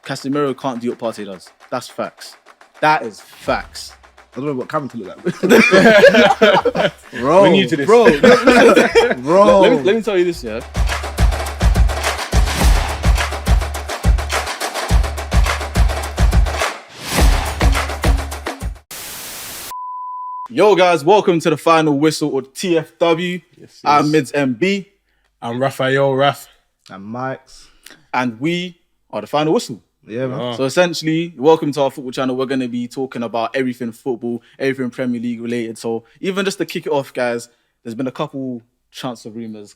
Casemiro can't do what Partey does. That's facts. That is facts. I don't know what camera to look like. Bro, we're new to this. Bro. Bro. Let me tell you this, yeah. Yo, guys, welcome to the Final Whistle, or TFW. Yes. I'm Mids MB. I'm Raphael Raff. And Mike's. And we are the Final Whistle. Yeah, man. So essentially, welcome to our football channel. We're going to be talking about everything football, everything Premier League related. So even just to kick it off, guys, there's been a couple transfer rumours,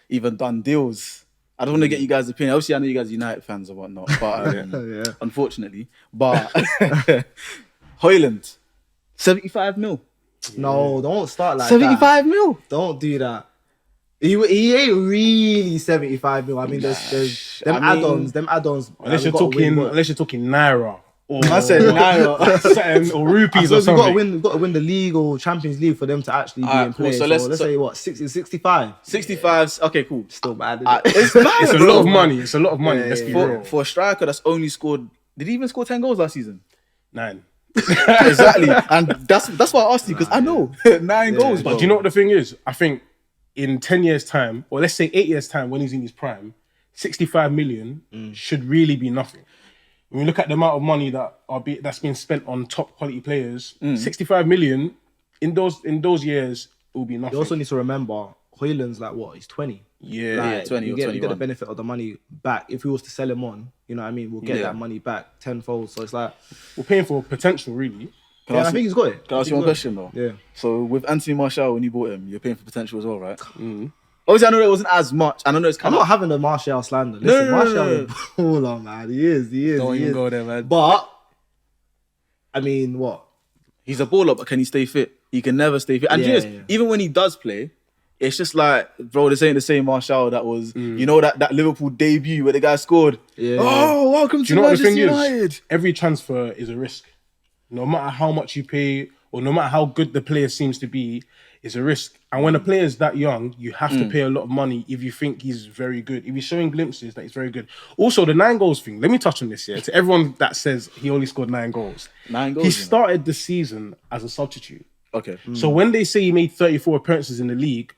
even done deals. I don't want to get you guys' opinion. Obviously, I know you guys are United fans or whatnot, but unfortunately. But Højlund, 75 mil. No, don't start like 75 mil? Don't do that. He ain't really 75 mil. I mean, there's them add-ons. Unless you're talking naira. Or I said naira. or rupees or something. We've got to win the league or Champions League for them to actually be in play. Cool. So let's say what, 65? 65. Okay, cool. Still bad. It's mad. It's a lot of money. It's a lot of money. Let's be real. For a striker that's only scored, did he even score 10 goals last season? 9. Exactly. And that's why I asked you, because I know 9 goals. But do you know what the thing is? I think in 10 years' time, or let's say 8 years' time, when he's in his prime, 65 million should really be nothing. When we look at the amount of money that's been spent on top quality players, 65 million in those years will be nothing. You also need to remember, Højlund's like what? He's 20. Yeah, 20 you or get, 21. You get the benefit of the money back. If we was to sell him on, you know what I mean, we'll get that money back tenfold. So it's like we're paying for potential, really. I think he's got it. Can I ask you one question though? Yeah. So with Anthony Martial, when you bought him, you're paying for potential as well, right? Obviously, I know it wasn't as much. And I know it's I'm not having the Martial slander. Listen, Martial is baller, man. He is. Don't even go there, man. But I mean, what? He's a baller, but can he stay fit? He can never stay fit. And even when he does play, it's just like, bro, this ain't the same Martial that was, you know, that Liverpool debut where the guy scored. Yeah. Oh, welcome to Manchester United. Every transfer is a risk. No matter how much you pay or no matter how good the player seems to be, it's a risk. And when a player is that young, you have to pay a lot of money if you think he's very good. If he's showing glimpses that he's very good. Also, the 9 goals thing, let me touch on this here. To everyone that says he only scored 9 goals. 9 goals? He started the season as a substitute. Okay. So when they say he made 34 appearances in the league,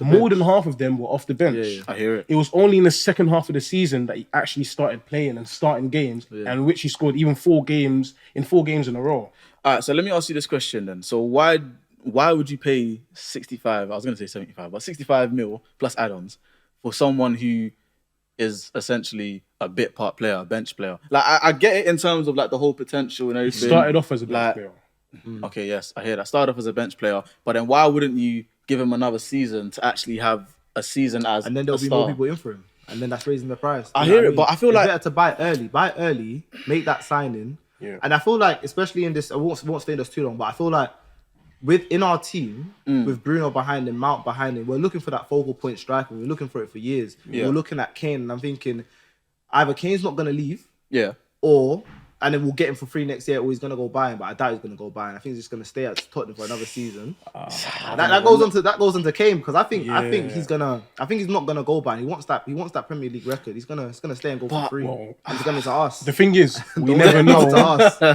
more than half of them were off the bench. Yeah. I hear it. It was only in the second half of the season that he actually started playing and starting games, and which he scored even 4 games in a row. All right, so let me ask you this question then. So why would you pay 65, I was going to say 75, but 65 mil plus add-ons for someone who is essentially a bit part player, a bench player? Like, I get it in terms of like the whole potential and everything. He started off as a bench player. Okay, yes, I hear that. Started off as a bench player, but then why wouldn't you give him another season to actually have a season as and then there'll be more people in for him, and then that's raising the price. I hear it, but I feel like it's better to buy early, make that signing. Yeah. And I feel like, especially in this, I won't stay in this too long, but I feel like within our team, with Bruno behind him, Mount behind him, we're looking for that focal point striker. We're looking for it for years. Yeah. We're looking at Kane, and I'm thinking either Kane's not going to leave, and then we'll get him for free next year, or he's going to go buy him, but I doubt he's going to go buy him. I think he's just going to stay at Tottenham for another season. That goes into Kane, because I think he's not going to go buy him. He wants that Premier League record. He's going to stay and go for free. And it's going to us. The thing is, we never know.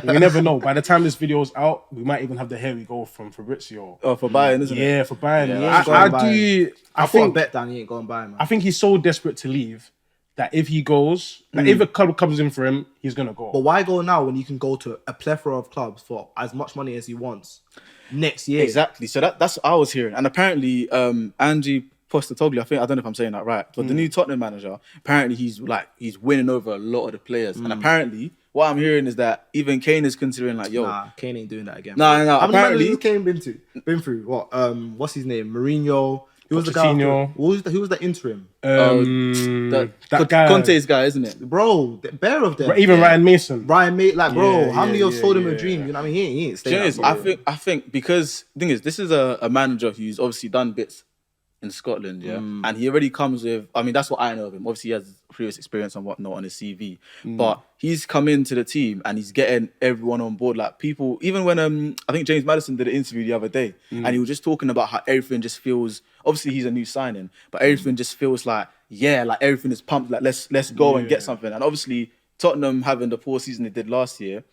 We never know. By the time this video's out, we might even have the Here We Go from Fabrizio. Oh, for Bayern, isn't it? Yeah, for Bayern. Yeah, I think bet down he ain't going to buy him, man. I think he's so desperate to leave that if he goes, if a club comes in for him, he's going to go. But why go now when you can go to a plethora of clubs for as much money as he wants next year? Exactly. So that's what I was hearing. And apparently, Ange Postecoglou, I don't know if I'm saying that right, but the new Tottenham manager, apparently he's winning over a lot of the players. And apparently, what I'm hearing is that even Kane is considering Kane ain't doing that again. No. How many apparently, managers Kane been through? What? What's his name? Mourinho. Who was the guy? Who was the interim? That guy, Conte's guy, isn't it? Bro, the bear of them. Even Ryan Mason. How many of us told him a dream? You know what I mean? He ain't staying. I think because the thing is, this is a manager who's obviously done bits in Scotland, and he already comes with. I mean, that's what I know of him. Obviously, he has previous experience and whatnot on his CV, but he's come into the team and he's getting everyone on board. Like people, even when I think James Maddison did an interview the other day, and he was just talking about how everything just feels. Obviously, he's a new signing, but everything just feels like everything is pumped. Like let's go and get something. And obviously, Tottenham having the poor season they did last year,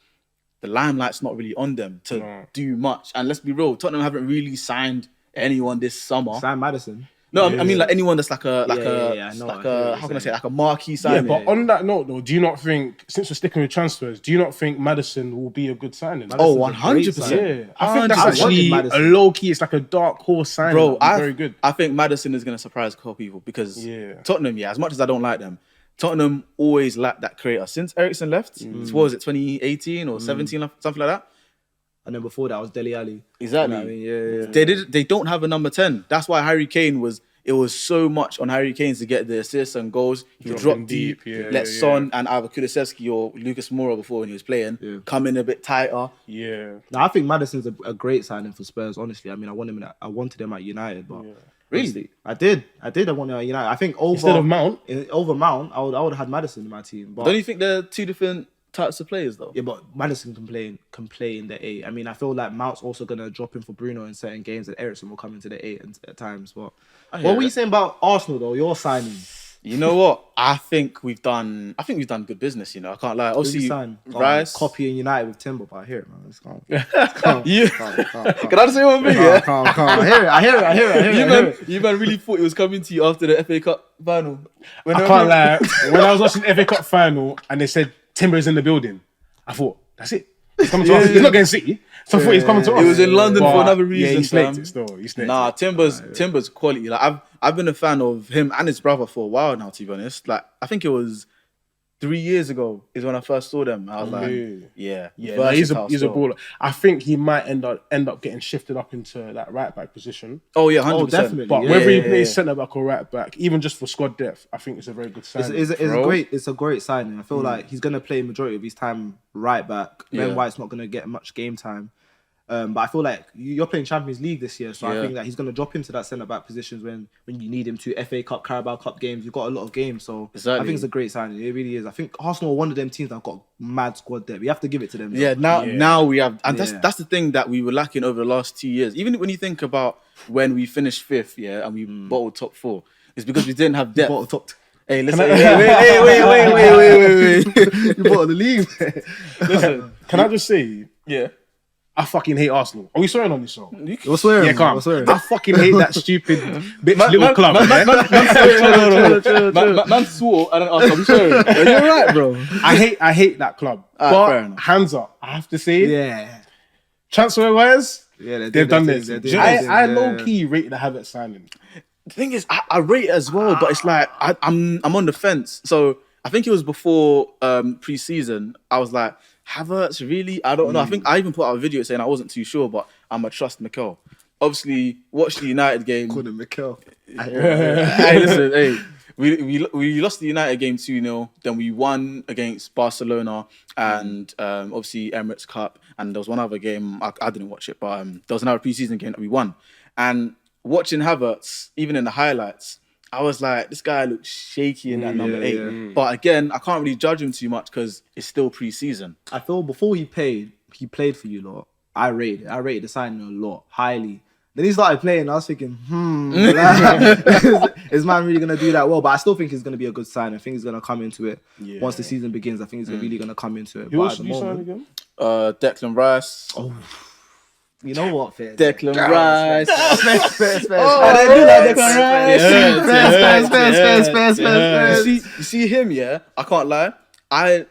the limelight's not really on them to do much. And let's be real, Tottenham haven't really signed anyone this summer. Sam Maddison. No, I mean like anyone that's like a how can I say, like a marquee signing. Yeah, but on that note though, do you not think, since we're sticking with transfers, do you not think Maddison will be a good signing? Oh, 100%. Yeah, I think that's actually a low key. It's like a dark horse signing. Bro, very good. I think Maddison is going to surprise a couple people because Tottenham, as much as I don't like them, Tottenham always lacked that creator. Since Eriksen left, what was it, 2018 or 17, something like that? And then before that was Dele Alli. Exactly. You know what I mean? They don't have a number 10. That's why Harry Kane it was so much on Harry Kane to get the assists and goals. He would drop deep, let Son and either Kulusevski or Lucas Moura before when he was playing come in a bit tighter. Yeah. Now I think Maddison's a great signing for Spurs, honestly. I mean, I wanted him at United, but Really? I did. I wanted him at United. I think instead of Mount, I would have had Maddison in my team. But don't you think they're two different types of players though? Yeah, but Maddison can play in the 8. I mean, I feel like Mount's also gonna drop in for Bruno in certain games, and Eriksen will come into the 8 at times. But what were you saying about Arsenal though? Your signing? You know what? I think we've done good business. You know, I can't lie. Obviously, Rice copying United with Timber, but I hear it, man. It's calm. Can I just say one thing? Calm. I hear it. You man really thought it was coming to you after the FA Cup final. I can't lie. When I was watching the FA Cup final and they said Timber is in the building, I thought that's it. He's coming to us. He's not getting City, so I thought he's coming to us. He was in London for another reason. Yeah, he snaked it still. Nah, Timber's quality. Like I've been a fan of him and his brother for a while now. To be honest, like I think it was 3 years ago is when I first saw them. I was like, yeah. He's a baller. I think he might end up getting shifted up into that right back position. Oh yeah, 100%. Definitely. But whether he plays centre back or right back, even just for squad depth, I think it's a very good signing. It's a great signing. I feel like he's gonna play majority of his time right back. Ben White's not gonna get much game time. But I feel like you're playing Champions League this year, so I think that he's going to drop into that centre-back positions when you need him to. FA Cup, Carabao Cup games, you've got a lot of games, so I think it's a great signing. It really is. I think Arsenal are one of them teams that have got mad squad depth. We have to give it to them. Yeah, now we have, and that's the thing that we were lacking over the last 2 years. Even when you think about when we finished 5th, and we bottled top 4, it's because we didn't have depth. Bottled top. Hey, listen. Wait. You bottled the league. Listen, can I just say, I fucking hate Arsenal. Are we swearing on this show? You're swearing. Yeah, calm. I fucking hate that stupid little club. Man swore and then asked, I'm sorry. You're right, bro. I hate that club. But hands up, I have to say, transfer wise, they've done this. I low key rate the Havertz signing. The thing is, I rate it as well, but it's like I'm on the fence. So I think it was before pre-season. I was like, Havertz, really? I don't know. I think I even put out a video saying I wasn't too sure, but I'm a trust Mikel. Obviously, watch the United game. Called him Mikel. Hey, listen, we lost the United game 2-0. Then we won against Barcelona and obviously Emirates Cup. And there was one other game, I didn't watch it, but there was another pre-season game that we won. And watching Havertz, even in the highlights, I was like, this guy looks shaky in that number 8. Yeah. But again, I can't really judge him too much because it's still pre-season. I feel before he played for you lot. I rated the signing a lot, highly. Then he started playing, I was thinking, is man really going to do that well? But I still think he's going to be a good sign. I think he's going to come into it. Once the season begins, I think he's really going to come into it. Who else did you sign again? Declan Rice. Oh. You know what, Fizz? Declan Rice. Spurs. I do like Declan Rice. You see him, I can't lie. I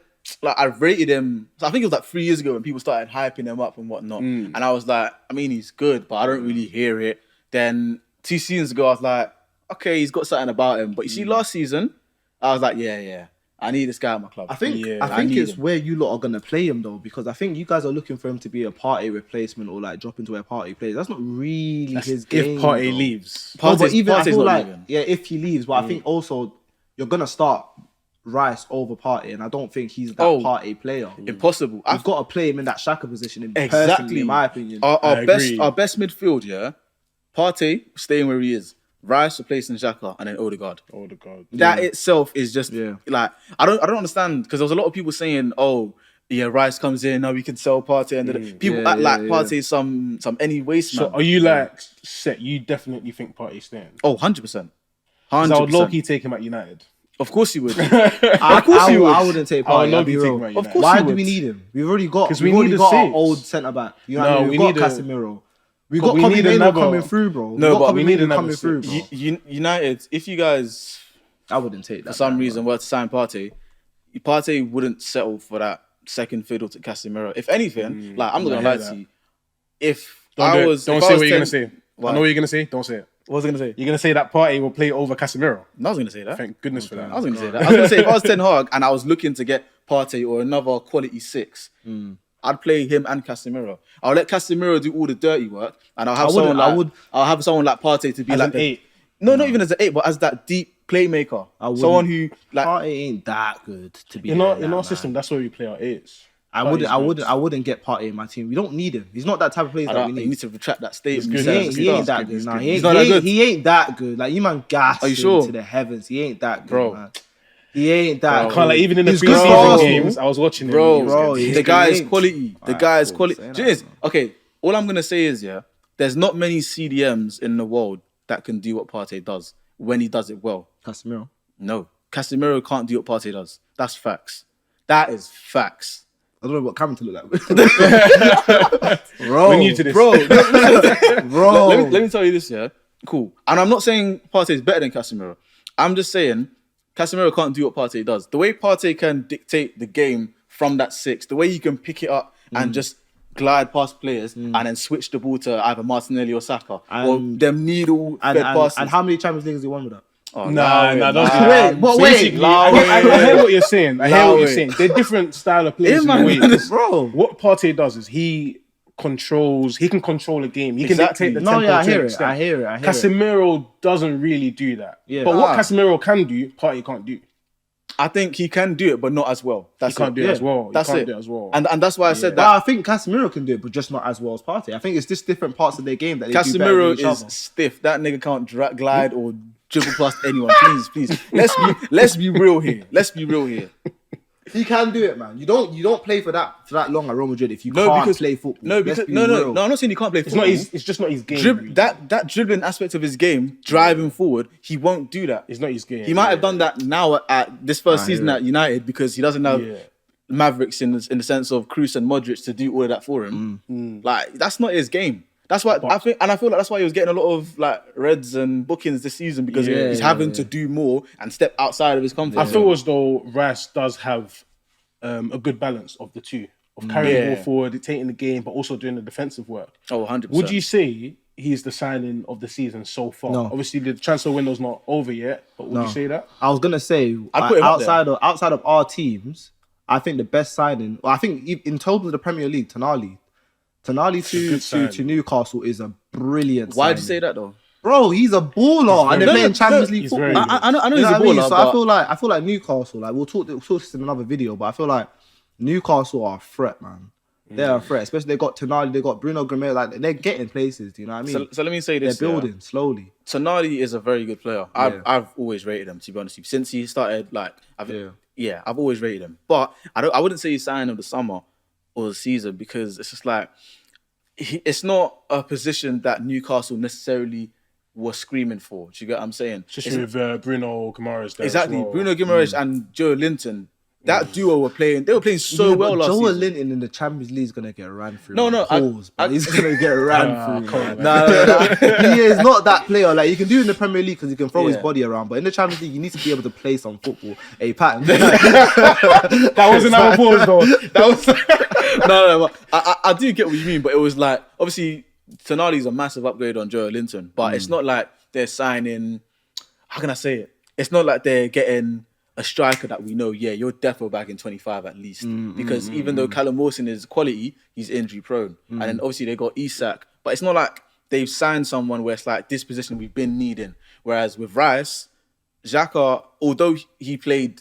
rated him. I think it was like 3 years ago when people started hyping him up and whatnot. And I was like, I mean, he's good, but I don't really hear it. Then 2 seasons ago, I was like, okay, he's got something about him. But you see, last season, I was like, yeah. I need this guy at my club. I think it's where you lot are going to play him though, because I think you guys are looking for him to be a Partey replacement or like drop into where Partey plays. That's not really his game. If Partey leaves. But even I feel like, if he leaves, but I think also you're going to start Rice over Partey, and I don't think he's that Partey player. Impossible. I've got to play him in that Xhaka position. Personally, in my opinion. Our best midfield, Partey staying where he is. Rice replacing Xhaka and then Odegaard. That itself is just like I don't understand, because there was a lot of people saying, Rice comes in, now we can sell Partey, and people act like Partey some any waste man. So are you like set? You definitely think Partey's staying? Oh, 100%. I would low-key take him at United. Of course he would. I wouldn't take I would Partey. not I'll be be real. taking Man United. course Why he do would. we need him? We've already got 'Cause we've we already need a got our six. old centre back. You know No, what I mean? we We've got need a- Casemiro. We But got we need Casemiro another- coming through, bro. No, but we need Casemiro another coming through, six. bro. United, if you guys I wouldn't take that. for some man, reason were to sign Partey, Partey wouldn't settle for that second fiddle to Casemiro. If anything, like I'm not gonna lie to you, if Don't I do it. was, Don't if I say was what you're 10 gonna say. Why? I know what you're gonna say. Don't say it. What was I gonna say? You're gonna say that Partey will play over Casemiro. No, I was gonna say that. Thank goodness for that. I was gonna say that. I was gonna say if I was Ten Hag and I was looking to get Partey or another quality six, I'd play him and Casemiro. I'll let Casemiro do all the dirty work, and I'll have I'll have someone like Partey to be As like an 8. No, not even as an 8, but as that deep playmaker. Someone who like Partey ain't that good to be. In like our that, system, man. that's where we play our 8s. I wouldn't get Partey in my team. We don't need him. He's not that type of player that we you need. need to retract that statement. He's He good. ain't, he ain't that good. He's Nah, good. he ain't, He's not that good. he ain't that good. Like you man gas Are you sure? to the heavens. He ain't that good, Bro. man. He ain't that good. Can't like even in the He's good for preseason Arsenal. games, I was watching him. Bro, he was bro, good. he's the guy is great. quality. The Alright, guy is cool. quality. Say that, Do you know this? man. Okay, all I'm gonna say is there's not many CDMs in the world that can do what Partey does when he does it well. Casemiro. No, Casemiro can't do what Partey does. That's facts. That is facts. I don't know what Cameron to look like. Bro, We're new to this. Bro, bro. let me tell you this, yeah? Cool. And I'm not saying Partey is better than Casemiro. I'm just saying Casemiro can't do what Partey does. The way Partey can dictate the game from that six, the way he can pick it up and just glide past players and then switch the ball to either Martinelli or Saka or And- them needle-fed passes. and how many Champions Leagues has he won with that? Oh, Nah, don't do Wait, that. but Basically, wait. I hear what you're saying. I hear what you're Wait. saying. They're different style of players. Yeah, in a man. way. Bro. What Partey does is he can control a game. He can Exactly. dictate the No, tempo yeah, I to an hear it. extent. I hear it. Casemiro doesn't really do that. Yeah. But what Ah. Casemiro can do, Partey can't do. I think he can do it, but not as well. That's He can't it. do it as well. That's he can't it. do it as well. And that's why I said But that I think Casemiro can do it, but just not as well as Partey. I think it's just different parts of their game that they do better than Casemiro each is other. stiff. That nigga can't glide or dribble past anyone. Please. Let's be real here. Let's be real here. He can do it, man. You don't play for that long at Real Madrid if you No, can't because play football. No, Let's because be no. real. I'm not saying he can't play it's football. it's just not his game. really. That dribbling aspect of his game, driving forward, he won't do that. It's not his game. He might have done that now at this first season at United because he doesn't have Yeah. Mavericks in the sense of Kroos and Modric to do all of that for him. Like that's not his game. That's why I feel like that's why he was getting a lot of like reds and bookings this season because he's having to do more and step outside of his comfort I zone. feel as though Rice does have a good balance of the two. Of carrying the ball forward, dictating the game, but also doing the defensive work. Oh, 100%. Would you say he's the signing of the season so far? No. Obviously, the transfer window's not over yet, but would you say that? I was gonna say I'd put him up outside of our teams, I think the best signing. Well, I think in total of the Premier League, Tonali good signing. to Newcastle is a brilliant. Why'd you signing. say that though? Bro, he's a baller, and they're playing Champions League he's football. very good. I know You he's know a what I mean? baller, So but I feel like Newcastle. Like we'll talk this in another video, but I feel like Newcastle are a threat, man. They're a threat, especially they got Tonali, they got Bruno Grimaldo. Like they're getting places. Do you know what I mean? so let me say They're this. building slowly. Tonali is a very good player. I've always rated him, to be honest with you. Since he started, like, I've always rated him. But I wouldn't say he's signing of the summer or the season because it's just like it's not a position that Newcastle necessarily was screaming for. Do you get what I'm saying? Especially with Bruno Guimaraes there. Exactly. As well. Bruno Guimaraes and Joe Linton. That duo were playing. They were playing so well last Joel season. Linton in the Champions League is gonna get ran through. No, he's gonna get ran through. come on, No. He is not that player. Like you can do it in the Premier League because he can throw his Yeah. body around, but in the Champions League, you need to be able to play some football. Hey, Patton. That wasn't our pause though. That was no. I do get what you mean, but it was like obviously Tonali's a massive upgrade on Joe Linton, but it's not like they're signing. How can I say it? It's not like they're getting a striker that we know. Yeah, you're defo back in 25 at least, because even though Callum Wilson is quality, he's injury prone, and then obviously they got Isak, but it's not like they've signed someone where it's like this position we've been needing. Whereas with Rice, Xhaka, although he's played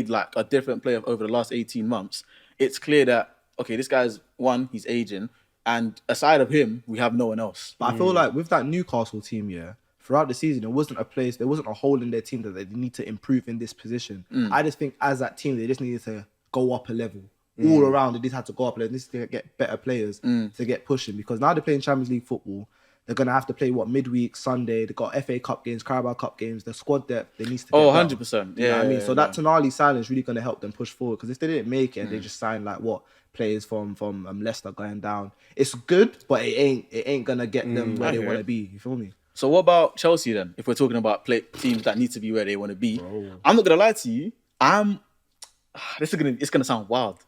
like a different player over the last 18 months, it's clear that, okay, this guy's he's aging, and aside of him, we have no one else. But I feel like with that Newcastle team, throughout the season, there wasn't a hole in their team that they need to improve in this position. I just think as that team, they just needed to go up a level. All around, they just had to go up a level. They need to get better players to get pushing, because now they're playing Champions League football. They're gonna have to play midweek, Sunday. They got FA Cup games, Carabao Cup games. The squad depth, they need to. Get 100%. You know what I mean? So that Tonali signing is really gonna help them push forward. Because if they didn't make it, and they just signed like players from Leicester going down, it's good, but it ain't gonna get them where they want to be. You feel me? So what about Chelsea then? If we're talking about teams that need to be where they want to be, I'm not gonna lie to you. It's gonna sound wild,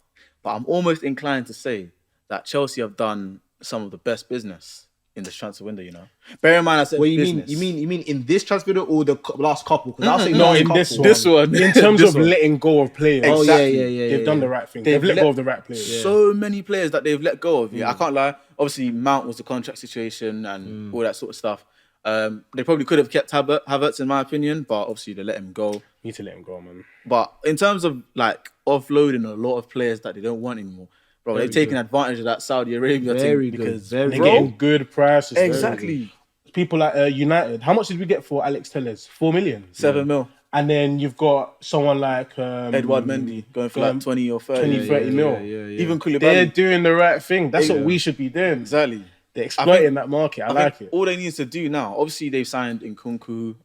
but I'm almost inclined to say that Chelsea have done some of the best business in this transfer window. You know, bear in mind I said business. You mean in this transfer window or the last couple? Because I'll say no, in this one. In terms of letting go of players, they've done the right thing. They've let go of the right players. So many players that they've let go of. Yeah, I can't lie. Obviously, Mount was the contract situation and all that sort of stuff. They probably could have kept Havertz, in my opinion, but obviously they let him go. Need to let him go, man. But in terms of like offloading a lot of players that they don't want anymore, bro, they've taken advantage of that Saudi Arabia thing because they're getting good prices. Exactly. People like United. How much did we get for Alex Telles? 4 million, 7 mil. And then you've got someone like Edouard Mendy going for like 20 or 30. 30 mil. Even Koulibaly. They're doing the right thing. That's what we should be doing. Exactly. They're exploiting that market. I like it. All they need to do now, obviously they've signed Nkunku,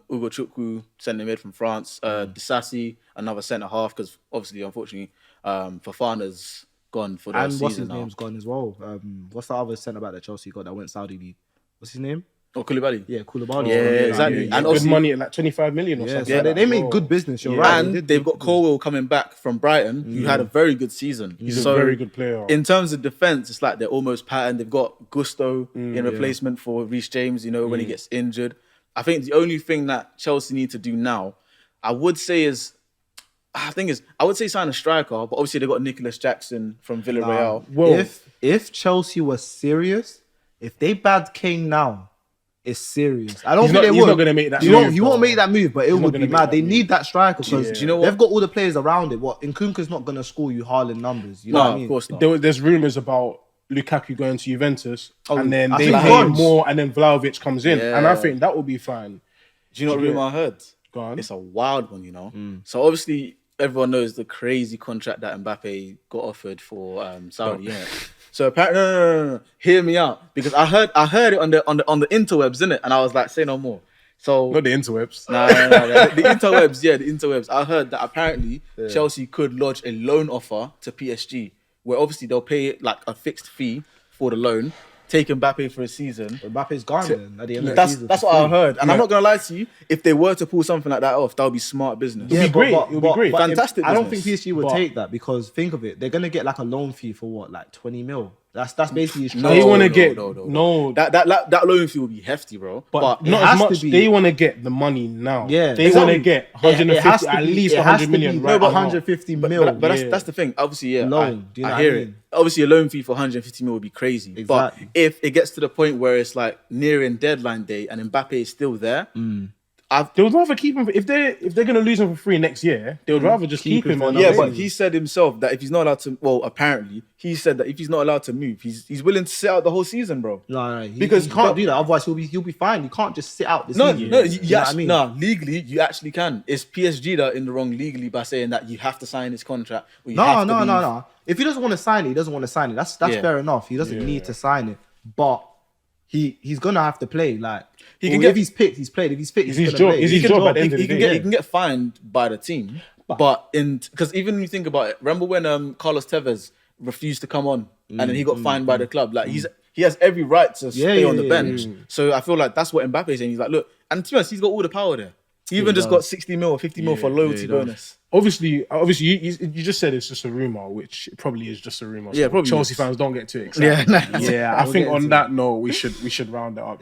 Ugo Chukwu, centre mid from France, Disasi, another centre half, because obviously, unfortunately, Fofana's gone for the season now. And what's his name's gone as well. What's the other centre back that Chelsea got that went Saudi League? What's his name? Oh, Koulibaly. Yeah, Koulibaly. Yeah, exactly. And good money at like 25 million or something. So they made good business. You're right. And they've got Colwell coming back from Brighton, who had a very good season. He's a very good player. In terms of defence, it's like they're almost patterned. They've got Gusto in replacement for Reece James, you know, when he gets injured. I think the only thing that Chelsea need to do now, I would say sign a striker, but obviously they got Nicholas Jackson from Villarreal. If Chelsea was serious, if they bad Kane now, it's serious. I don't think they would. He's not going to make that move. He won't make that move, but it would be mad. They need that striker because do you know what? They've got all the players around it. Nkunku's not going to score you Haaland numbers. You know what I mean? Of course not. There's rumours about Lukaku going to Juventus, and then they think pay more, and then Vlahovic comes in, and I think that will be fine. Do you know what rumour I heard? Go on. It's a wild one, you know. So obviously everyone knows the crazy contract that Mbappe got offered for Saudi. Yeah. So apparently, no. Hear me out, because I heard it on the interwebs, innit? And I was like, say no more. So not the interwebs. Nah. The interwebs, the interwebs. I heard that apparently Chelsea could lodge a loan offer to PSG, where obviously they'll pay like a fixed fee for the loan, take Mbappe for a season. Mbappe's gone then at the end of the season. That's what I heard. And I'm not going to lie to you, if they were to pull something like that off, that would be smart business. It'd be great. It'd be great. Fantastic I don't think PSG would take that, because think of it, they're going to get like a loan fee for what, like 20 mil? That's basically his They want to get that loan fee will be hefty, bro. But not as much. They want to get the money now. Yeah, they want to get 150, at least 100 million. Right, 150 mil. But that's the thing. Obviously, loan. I hear it. Obviously, a loan fee for 150 mil would be crazy. Exactly. But if it gets to the point where it's like nearing deadline day and Mbappe is still there, they would rather keep him. If they're going to lose him for free next year, they would rather just keep him. Yeah, but he said himself that if he's not allowed to, apparently he said that if he's not allowed to move, he's willing to sit out the whole season, bro. No, because he can't do that. Otherwise, he'll be fine. You can't just sit out this season. Legally you actually can. It's PSG that are in the wrong legally by saying that you have to sign his contract. No. If he doesn't want to sign it, he doesn't want to sign it. That's fair enough. He doesn't need to sign it, but he's gonna have to play. Like if he's picked, he's played. If he's fit, he's gonna play. His job at the end of the day. He can get fined by the team, but because even when you think about it, remember when Carlos Tevez refused to come on and then he got fined by the club? Like he has every right to stay on the bench. So I feel like that's what Mbappe is saying. He's like, look, and to be honest, he's got all the power there. He even just got 60 mil or 50 mil for loyalty bonus. Obviously, you just said it's just a rumor, which probably is just a rumor. So probably Chelsea fans don't get too excited. I think on that note, we should round it up.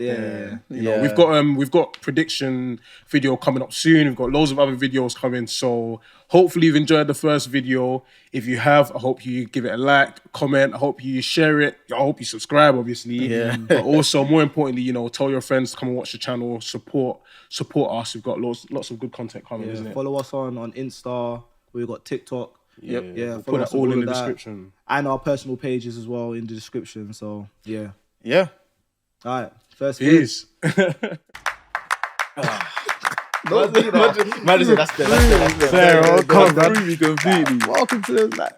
We've got prediction video coming up soon. We've got loads of other videos coming. So hopefully you've enjoyed the first video. If you have, I hope you give it a like, comment. I hope you share it. I hope you subscribe, obviously. But also, more importantly, tell your friends to come and watch the channel. Support us. We've got lots of good content coming, isn't it? Follow us on Insta. We've got TikTok. We'll put that all in the description. And our personal pages as well in the description. So, yeah. All right. First peace. Madison, that's the Fair, completely. Welcome to the